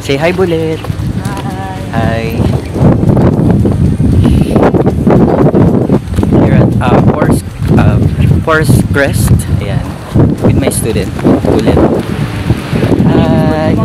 Say hi, Bullet. Hi. Here at Forest Crest. Ayan. With my student, Bullet. Hi.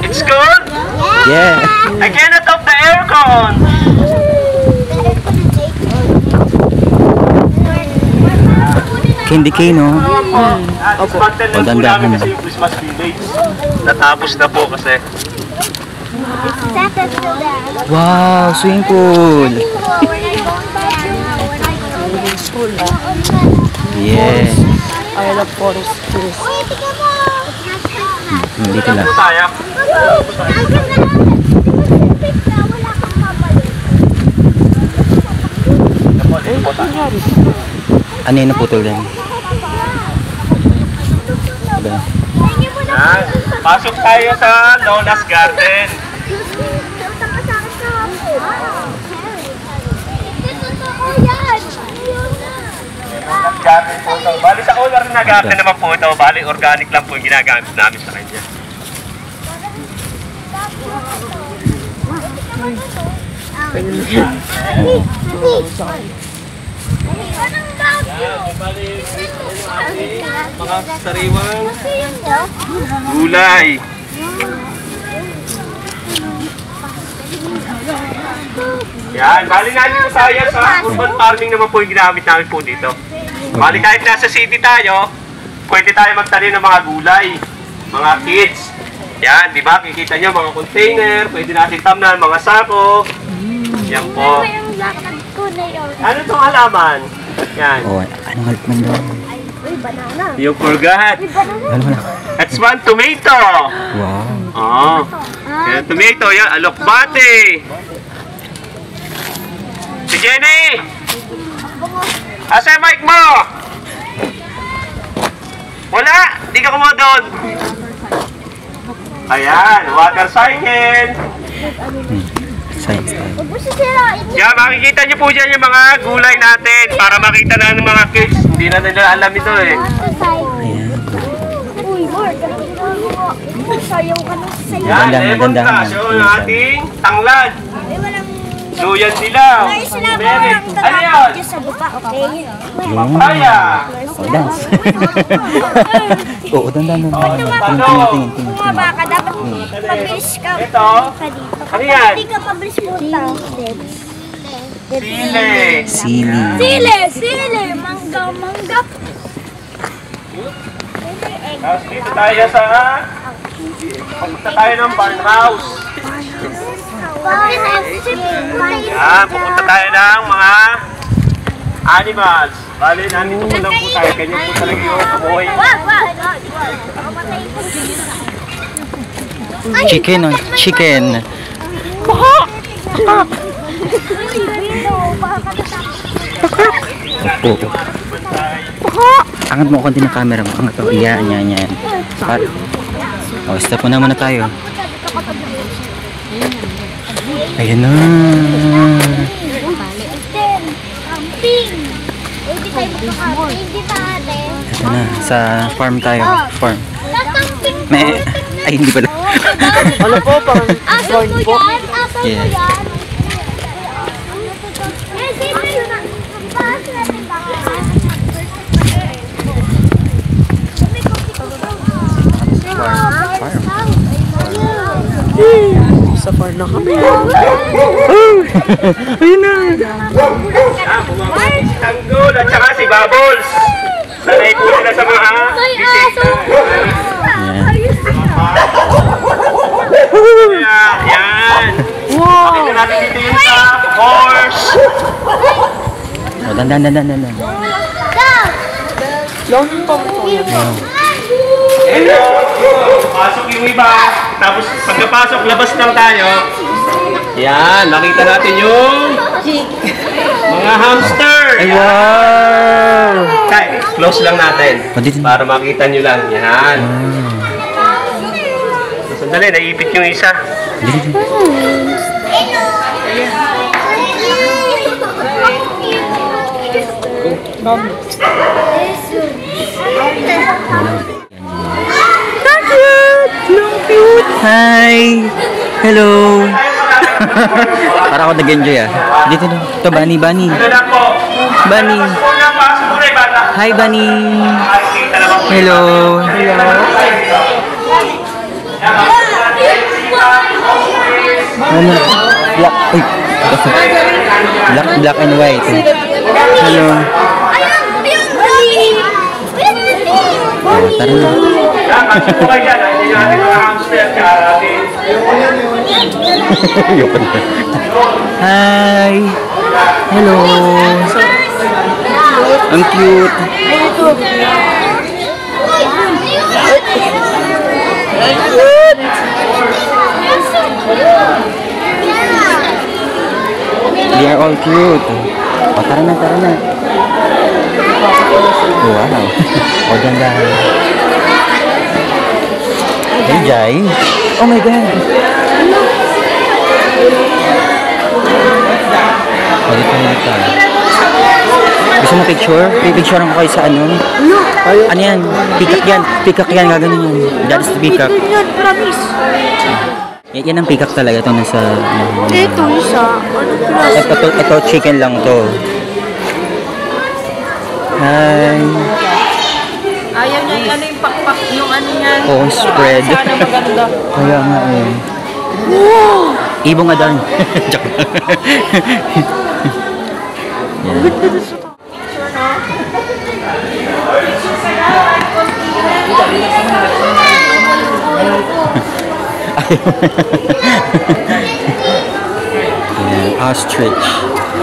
It's cold? Yeah. I cannot off the aircon. Candy cane, no? Dismantle lang po namin kasi yung Christmas village. Natapos na po kasi. Wow, swimming pool. Yes. I love forest trees. Dito lang. Tayo. Ano yung naputol din? Diba? Pasok tayo sa Lola's Garden. Garden po ito. Bali sa owner na garden naman po ito. Bali organic lang po yung ginagamit namin sa kanya. Mga sariwang gulay. Yan, bali natin po tayo sa urban farming naman po yung ginamit namin po dito. Bali kahit nasa city tayo, pwede tayo magtanim ng mga gulay, mga kids. Yan, di ba? Kikita nyo mga container, pwede natin tamnan, mga sako. Yan po. Ano itong halaman? Yan. Oh, anong halaman doon? Yung purgat. Ano na? That's one tomato. Wow. Oh. Yan, tomato. Yan, alokbate. Si Jenny! Asa yung mic mo? Wala! Di ka kumuha doon. Ayan, water cycle. Science tayo. Yan, makikita nyo po dyan yung mga gulay natin para makita na ng mga kids. Hindi na nila alam ito eh. Ayan. Yan, lemon grass. Yung ating tanglad. Luyan dilaw. Merit. Ano yun? Papaya. Oh, dance. Oo, dandan. Tingin. Bumaba ka, dapat mabilis ka. Ito. Ano yan? Hindi ka mabilis punta. Sili. Sili. Mangga. Tapos dito tayo sa... Punta tayo ng barn house. Yan, pupunta tayo ng mga animals. Bali, nandito po lang po tayo. Ganyan po talaga yung kabuhay. Chicken, oh. Chicken. Opo. Angat mo konti ng camera mo. Angat mo. Yan. Oh, step mo naman na tayo. Ayan na. Ito na. Sa farm tayo. Farm. Ay, hindi pala. Ano po, parang corn po? Yeah. Sa par na kami. Ayun na. Yan, bumabalik si Tanggol at saka si Bubbles. Sanay po sila sa mga bisita. Yan. Pakita natin dito yung sa horse. Oh, dandan. Longing pa ito yan. Hello. Pasok yung iba. Tapos pagkapasok, labas lang tayo. Yan, nakita natin yung mga hamster. Ay, wow! Kay, close lang natin. Oh, dito. Para makita nyo lang. Yan. Sandali, naipit yung isa. Hi! Hello! Para ako nag-enjoy ah. Dito na. Ito, Bunny. Ano lang po? Bunny. Pasok muna yung bata. Hi, Bunny! Kita naman po. Hello! Ano? Black. Uy! Black and white. Hello! Oh, tara na. Yan, pasok po kayo dyan. Hindi natin mga hamster. Karating. Hi! Hello! Ang cute! They are all cute. O, tara na. Wow. O, ganda. Hey, Jai. Oh my God. O, dito tayo. Gusto mo picture? Pipicture ko kayo sa ano? Ano yan? Peacock yan. Gaganon yan. That is the peacock. Yan, promise. Yan ang peacock talaga. Ito nasa... Ito, isa. Ano Ito chicken lang to. Hi. Ayaw niya yung ano yung pakpak, yung ano yan. Oh, spread. Sana maganda. Kaya nga eh. Wow! Ibong adan. Joke lang. Yan, ostrich.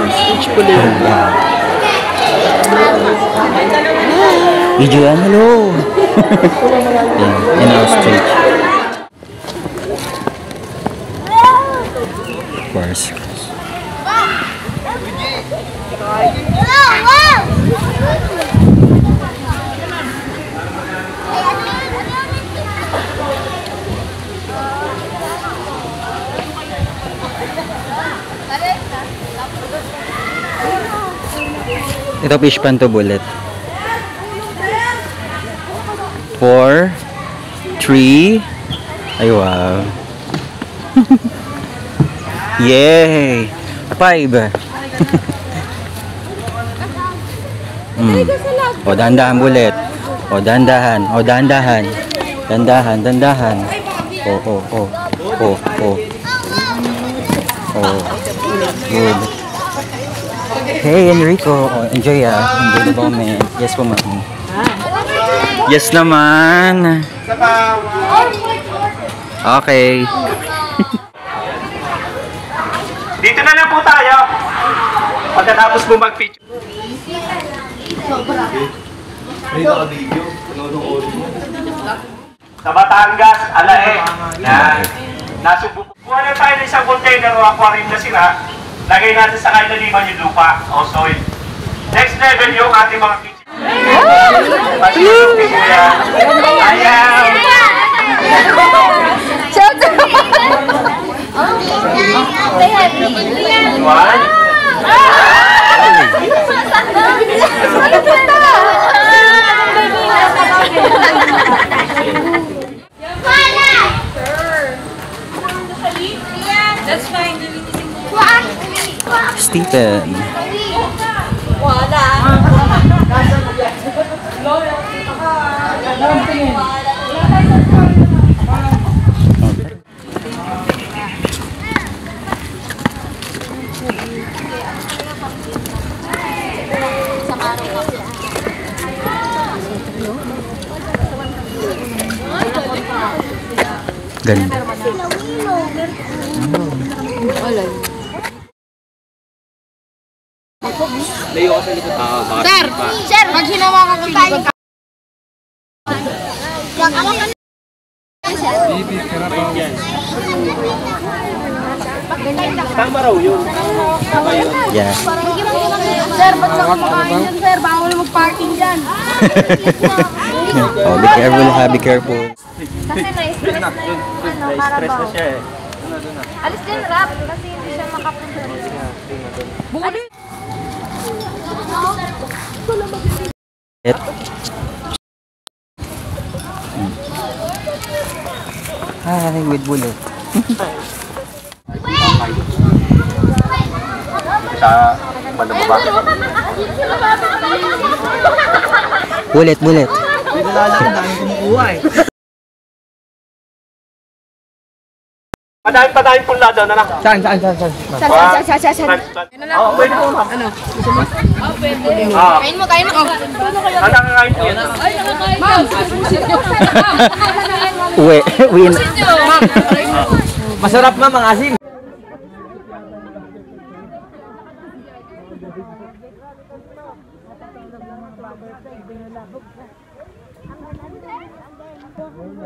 Ostrich pala yun. Ijuan, hello. Yan ostrich. Of course. Ito fish pan to bullet. 4, 3, ay wow. Yay! 5. O, dahan-dahan bullet. O, dahan-dahan. O, dahan-dahan. Dahan-dahan. O. Good. Hey, Enrico. Oh, enjoy Enjoy the moment. Yes po, ma'am. Yes naman. Okay. Dito na lang po tayo. Pagkatapos mo mag-picture. Sa Batangas, Alae. Yan. Nasubukan. Kuha na tayo ng isang container o aquarium na sila. Lagay natin sa kailaliman yung lupa o soil. Next level yung ating mga kitchen. Ayan. One. That's fine. Stephen. Ganda. Sir! Sir! Pag hinawakan ko yung Tama raw yun. Yeah. Sir, ba't lang kumakain dyan, sir? Bawal mag-parking dyan. Oh, be careful ha, be careful. Kasi na-stress na yung Na-stress na siya eh. Alis din rap kasi hindi siya makapunta. Et. Ay, with bullet. Sa bandang baba. Bullet, bullet. Padahin pong lado na lang. Saan? Sir. Oo, pwede po ma'am. Ano? Pwede. Ah, Kain mo, kain mo. ang nakakain po yan. Uwi. Uwi na. Masarap ma'am ang asin.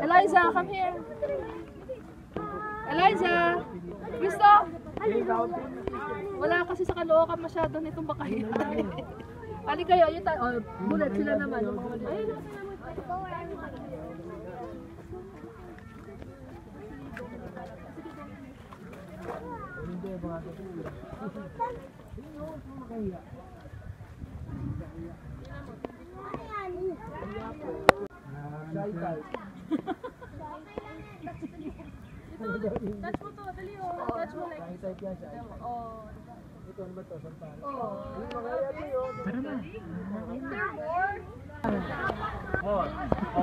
Eliza, come here. Eliza! Gusto? Wala kasi sa Caloocan masyado nitong bakayan. Ali kayo, yun tayo. Oh, bullet sila naman. Yung mga maliit. Touch mo to, dali oh. Touch mo like. Oh. Ito ano ba to?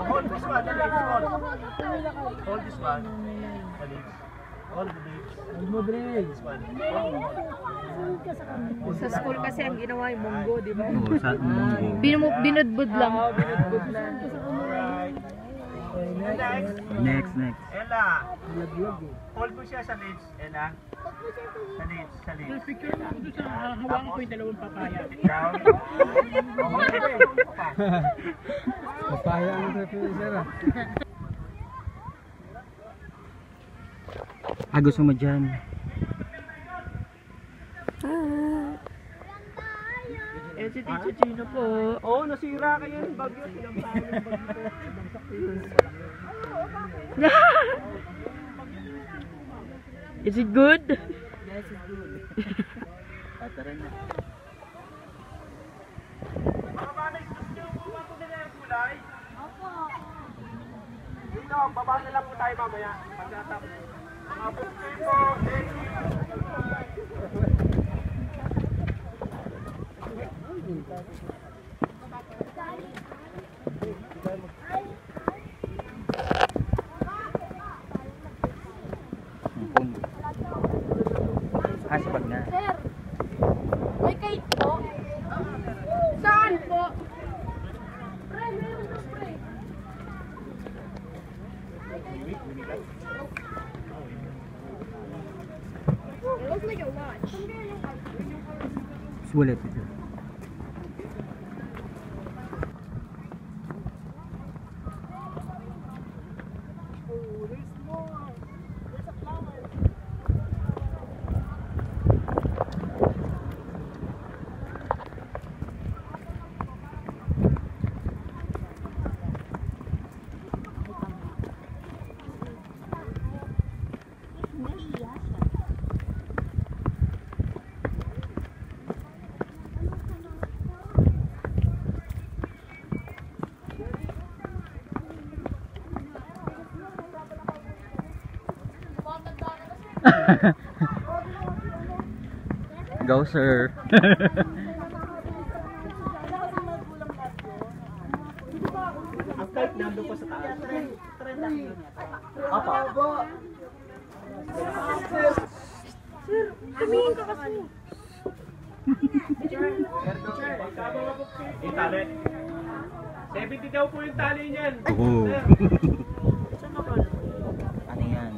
Hold this one. Hold this one. Hold the leaves. This one. Sa school kasi ang ginawa yung munggo, di ba? Oo, sa Binudbud lang. Binudbud lang. Next. Ella. Hold mo siya sa lips, Ella. Sa lips. Hawakan ko yung dalawang papaya. Down. Papaya ang sir. gusto mo dyan. Eh, si Tito Chino po. Oo, nasira kayo yung bagyo. Is it good? Yes, it's good. Tara na. Mga manay, gusto nyo pumato nila yung kulay? Opo. Dito, baba na lang po tayo mamaya. Pagkatapos. Mga puntay po. Thank Sa pag na. Sir, may kite po. Saan po? Spray, meron na spray. It looks like a watch. Sulit ito. Go, sir. Ang kahit nando pa sa taas. Tumingin ka kasi. Yung tali. 70 daw po yung tali niyan. Oo. Ano yan?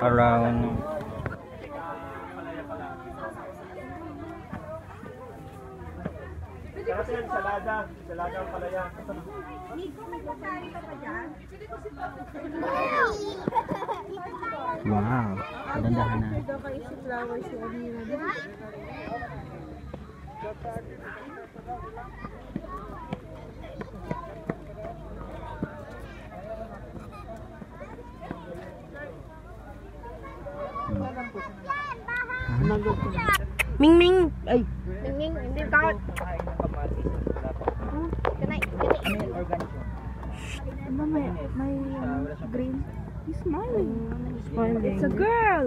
around Salada ang palaya. wow, dandahan na. Ming! Ay! Mingming, hindi ka. Kanay. May green. He's smiling. It's a girl.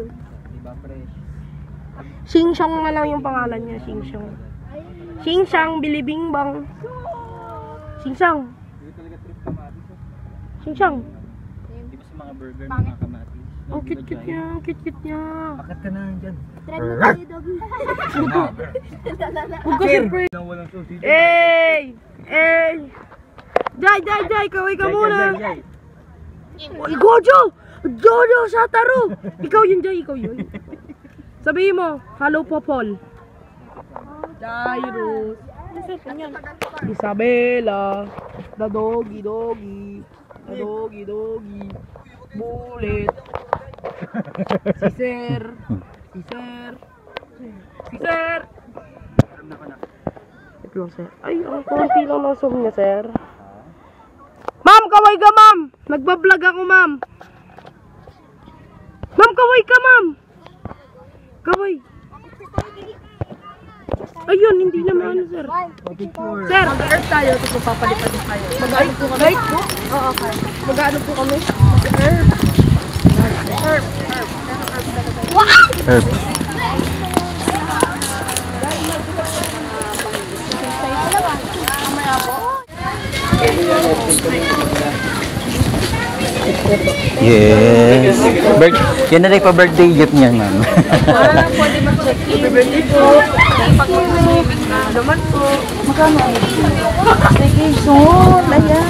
Xingxiong na lang yung pangalan niya, Xingxiong. Xingxiong, bilibing bang. Xingxiong. Xingxiong. Di ba sa mga burger ng mga kamatis? Ang cute-cute niya, ang cute-cute niya. Bakit ka na dyan? Huwag ka siyempre. Ey! Ey! Jai! Kaway ka muna! Gojo! Jojo Sataru! Ikaw yun, Jai, ikaw yun. Sabihin mo, hello Popol. Jairus. Isabela. The doggy. The doggy. Bullet. Si Sir. Ito lang, sir. Ay, ang konti lang ng zoom niya, sir. Ma'am, kaway ka, ma'am! Nagbablog ako, ma'am. Ma'am, kaway ka, ma'am! Kaway. Ayun, hindi naman, sir. Sir, mag-earth tayo, tapos papalipad tayo. Mag-ano po kami? Oo, okay. Mag-ano po kami? Herb. Yes. Yan na rin pa birthday gift niya, ma'am. Pwede mag-check-in. Birthday po. Pag mag-swimming na naman po. Magkano? Vacation. Ayan.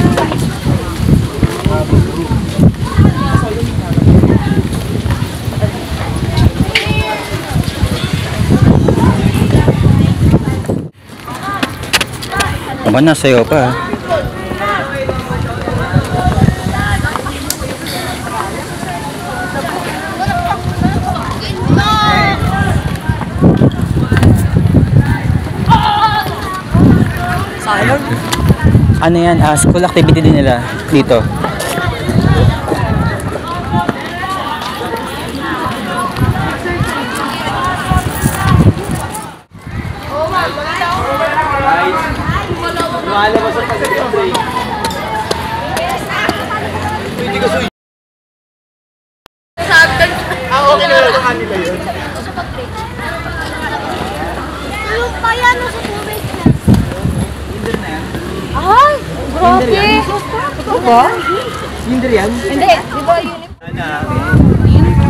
Aba, nasayaw pa. Ano yan? School activity din nila dito. Okay na lang kanila yun. Ano pa yan? Sa tubig na. Ay! Grabe! Ito ba? Cinder yan? Hindi. Di ba yun?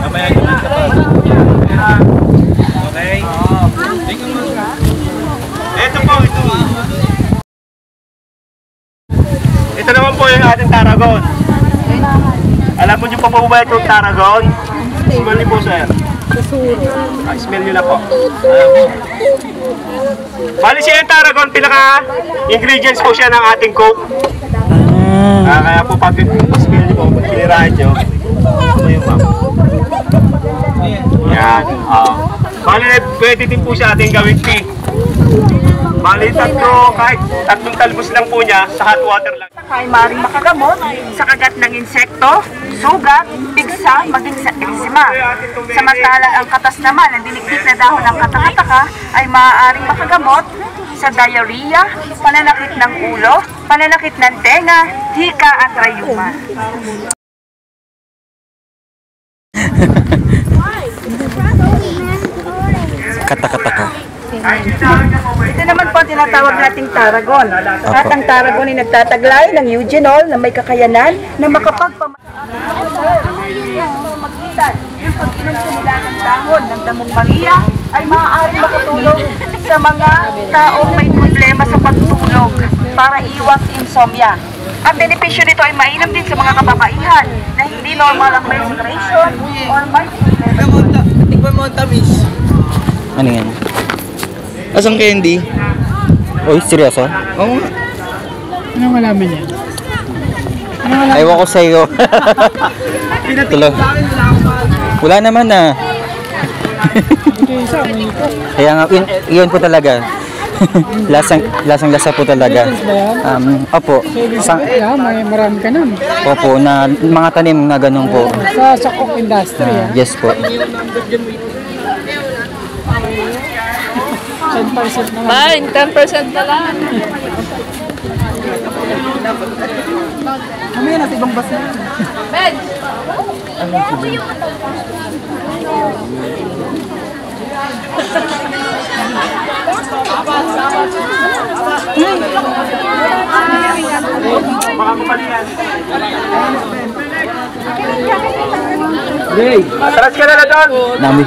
Mamaya nyo lang. Okay? Ito po, ito. Ito naman po yung ating Tarragon. Alam mo nyo pa po ba itong Tarragon? Smell niyo po, sir. Smell nyo na po. Bali siya yung Tarragon, pinaka-ingredients po siya ng ating Coke. Kaya po pag smell nyo po, kinirahan nyo. Ito yung ma'am. Yan. Bali, pwede din po siya ating gawin tea. Bali, kahit tatlong talbos lang po niya, sa hot water lang. Ay maaaring makagamot sa kagat ng insekto, sugat, pigsa, maging sa eczema. Samantalang ang katas naman, ang dinikdik na dahon ng katakataka ay maaaring makagamot sa diarrhea, pananakit ng ulo, pananakit ng tenga, hika at rayuma. Katakataka. Ito naman po ang tinatawag nating Tarragon. At ang Tarragon ay nagtataglay ng eugenol na may kakayanan na makapagpamagitan. Yung pag-inom sa nila ng dahon ng damong Maria ay maaaring makatulong sa mga taong may problema sa pagtulog para iwas insomnia. Ang benepisyo nito ay mainam din sa mga kababaihan na Hindi normal ang respiration or particulate. Tikman mo ang tamis. Ano yan? Asang candy? Uy, seryoso? Oo nga. Ano malaman niya? Ewan ko sa'yo. Tulo. Wala naman na. Kaya nga, yun po talaga. Lasang-lasa po talaga. Opo. Yeah, may marami ka nun. Opo, na mga tanim na ganun po. Sa Sakok Industry, Yes po. 10% naman. Fine, 10% na lang. Mamaya natin ibang bus na. Ben! Atras ka na doon! Nami.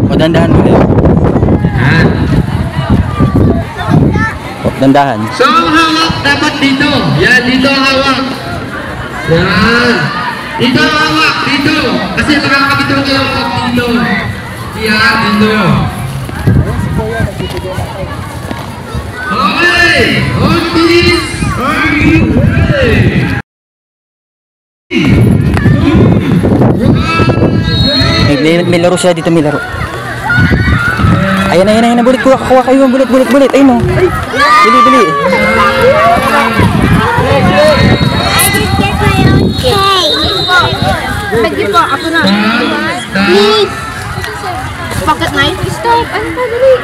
O, dandahan mo kayo. O, dandahan. So, ang hawak dapat dito. Yan, dito ang hawak. Yan. Dito ang hawak, dito. Kasi makakabito kayo hawak dito. Yan, dito. Okay. On please. Are you ready? May laro siya dito, may laro. Ayan, ayan, ayan. Bulit, kuha kayo. Bulit. Ayun o. Bili. I just get my own cake. Pwede po, ako na. Please. Pocket knife? Stop. Ano ba, dali?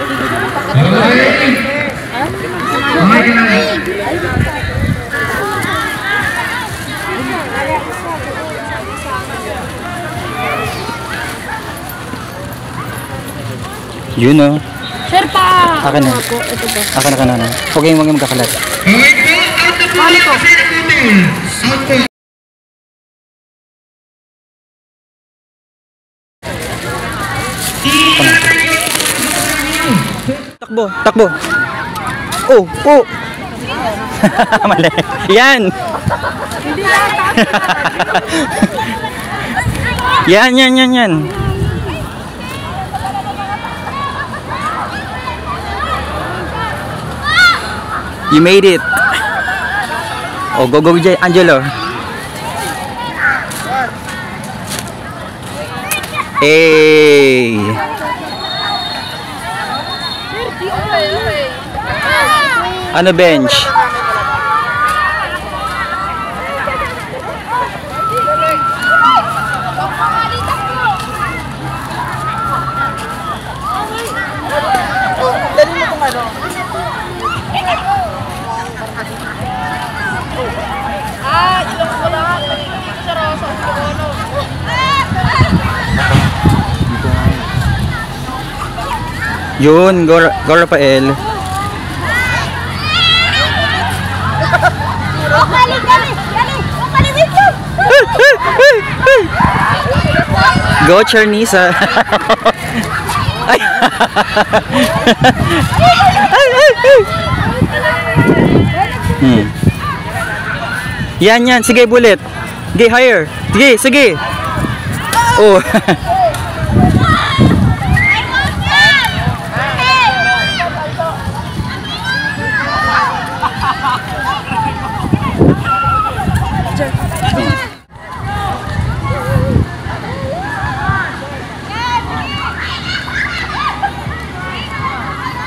Yun o. Sir pa! Akin na. Akin na. Huwag kayong magkakalat. Okay po. Out na po yan kasi nakutin. Out po. Takbo. Oh. Mali. Yan. Yan. You made it. Oh, go, Angelo. Hey. Ano bench? Yun, go Rafael. Go Charnisa. Ay. Yan. Sige, Bullet. Sige, higher. Sige. Oh.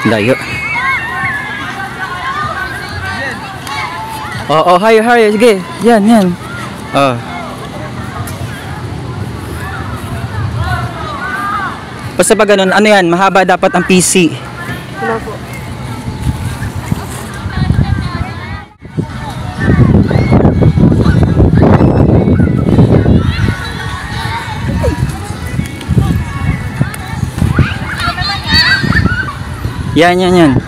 Layo. Oh, higher. Sige. Yan. Oh. Basta pag ganun, ano yan, mahaba dapat ang PC. Wala po. Yan. Ayan.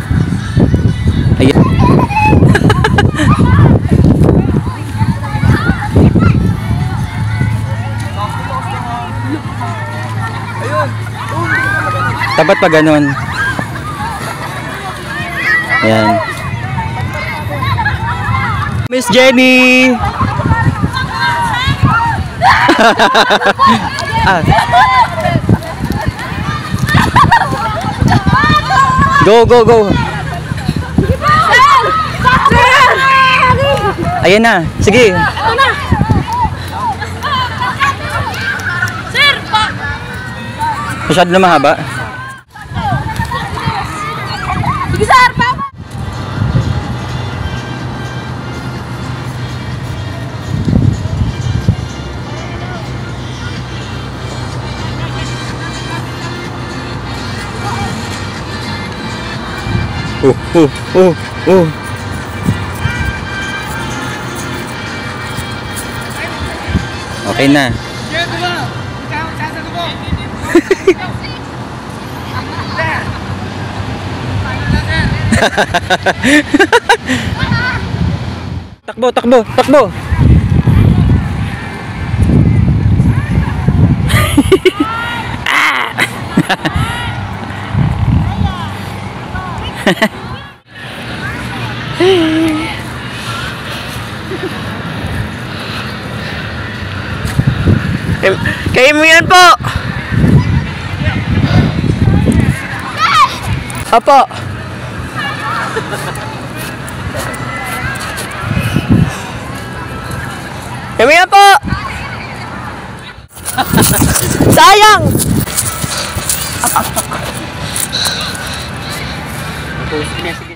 Dapat pa ganun. Yan. Miss Jenny! Ah. Go, go, go! Ayan na, sige. Masyado na mahaba. Sige, sir! Papa! Okay na. Takbo, takbo, takbo. Kayo mo yan po! Opo! Kayo mo yan po! Sayang! Sige, sige.